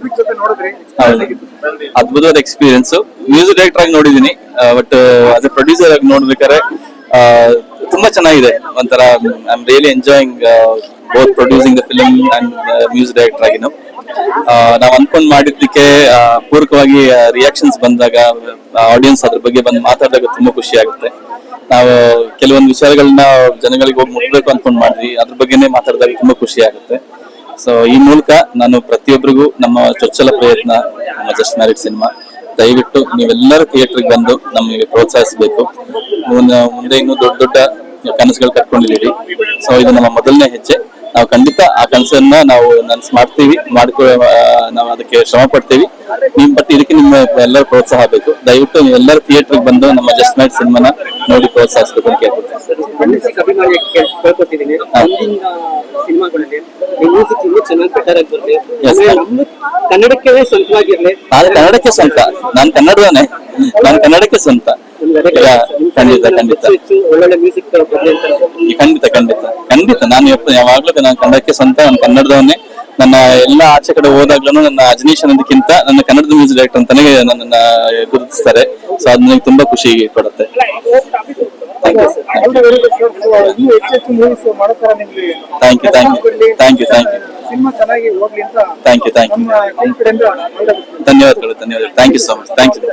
Public ಜೊತೆ ನೋಡಿದ್ರಿ, ಅದ್ಭುತವಾದ ಎಕ್ಸ್ಪೀರಿಯನ್ಸ್. ಮ್ಯೂಸಿಕ್ ಡೈರೆಕ್ಟರ್ ಆಗಿ ನೋಡಿದೀನಿ, ಬಟ್ ಆಸ್ ಎ ಪ್ರೊಡ್ಯೂಸರ್ ಆಗಿ ನೋಡ್ಬೇಕಾದ್ರೆ ತುಂಬಾ ಚೆನ್ನಾಗಿದೆ. ಒಂಥರ I am really enjoying both producing the film and music director ಆಗಿನು. ನಾವು ಅನ್ಕೊಂಡ್ ಮಾಡಿದ್ದಕ್ಕೆ ಪೂರಕವಾಗಿ ರಿಯಾಕ್ಷನ್ಸ್ ಬಂದಾಗ, ಆಡಿಯನ್ಸ್ ಅದ್ರ ಬಗ್ಗೆ ಬಂದು ಮಾತಾಡಿದಾಗ ತುಂಬಾ ಖುಷಿ ಆಗುತ್ತೆ. ನಾವು ಕೆಲವೊಂದು ವಿಚಾರಗಳನ್ನ ಜನಗಳಿಗೆ ಹೋಗಿ ಮುಟ್ಬೇಕು ಅನ್ಕೊಂಡ್ ಮಾಡಿದ್ವಿ, ಅದ್ರ ಬಗ್ಗೆನೇ ಮಾತಾಡಿದಾಗ ತುಂಬಾ ಖುಷಿ ಆಗುತ್ತೆ. ಸೊ ಈ ಮೂಲಕ ನಾನು ಪ್ರತಿಯೊಬ್ಬರಿಗೂ ನಮ್ಮ ಚೊಚ್ಚಲ ಪ್ರಯತ್ನ ನಮ್ಮ ಜಸ್ಟ್ ಮ್ಯಾರಿಡ್ ಸಿನಿಮಾ, ದಯವಿಟ್ಟು ನೀವೆಲ್ಲರೂ ಥಿಯೇಟರ್ಗೆ ಬಂದು ನಮಗೆ ಪ್ರೋತ್ಸಾಹಿಸಬೇಕು. ಮುಂದೆ ಇನ್ನೂ ದೊಡ್ಡ ದೊಡ್ಡ ಕನಸುಗಳು ಕಟ್ಕೊಂಡಿದ್ದೀವಿ. ಸೊ ಇದು ನಮ್ಮ ಮೊದಲನೇ ಹೆಜ್ಜೆ. ನಾವು ಖಂಡಿತ ಆ ಕನಸನ್ನ ನಾವು ನನ್ಸ್ ಮಾಡ್ತೀವಿ, ನಾವು ಅದಕ್ಕೆ ಶ್ರಮ ಪಡ್ತೀವಿ. ಬಟ್ ಇದಕ್ಕೆ ನಿಮ್ಮ ಎಲ್ಲರೂ ಪ್ರೋತ್ಸಾಹ ಬೇಕು. ದಯವಿಟ್ಟು ನೀವೆಲ್ಲರೂ ಥಿಯೇಟರ್ಗೆ ಬಂದು ನಮ್ಮ ಜಸ್ಟ್ ಮ್ಯಾರಿಡ್ ಸಿನಿಮಾನ ನೋಡಿ ಪ್ರೋತ್ಸಾಹಿಸಬೇಕು ಅಂತ ಕೇಳ್ಕೊತೀನಿ. ಕನ್ನಡಕ್ಕೆ ಸ್ವಂತವಾಗಿರ್ಲಿ. ಕನ್ನಡಕ್ಕೆ ಸ್ವಂತ, ನಾನು ಕನ್ನಡದವನೇ, ನಾನು ಕನ್ನಡಕ್ಕೆ ಸ್ವಂತ. ಖಂಡಿತ ಖಂಡಿತ ಒಳ್ಳೊಳ್ಳೆ ಮ್ಯೂಸಿಕ್ ಖಂಡಿತ ಖಂಡಿತ ಖಂಡಿತ ನಾನು ಯಾವಾಗ್ಲೂ ನಾನು ಕನ್ನಡಕ್ಕೆ ಸ್ವಂತ, ನಾನು ಕನ್ನಡದವನ್ನೇ. ನನ್ನ ಎಲ್ಲ ಆಚೆ ಕಡೆ ಹೋದಾಗ್ಲೂ ನನ್ನ ಅಜನೀಶ್ ಅನ್ನೋದಕ್ಕಿಂತ ನನ್ನ ಕನ್ನಡದ ಮ್ಯೂಸಿಕ್ ಡೈರೆಕ್ಟರ್ ಅಂತಾನೆ ನನ್ನ ಗುರುತಿಸ್ತಾರೆ. ಸೊ ಅದು ನನಗೆ ತುಂಬಾ ಖುಷಿ ಕೊಡುತ್ತೆ. Thank you thank you thank you cinema ಚೆನ್ನಾಗಿ ಹೋಗ್ಲಿ ಅಂತ ಥ್ಯಾಂಕ್ ಯು ಧನ್ಯವಾದಗಳು. Thank you so much. Thank you.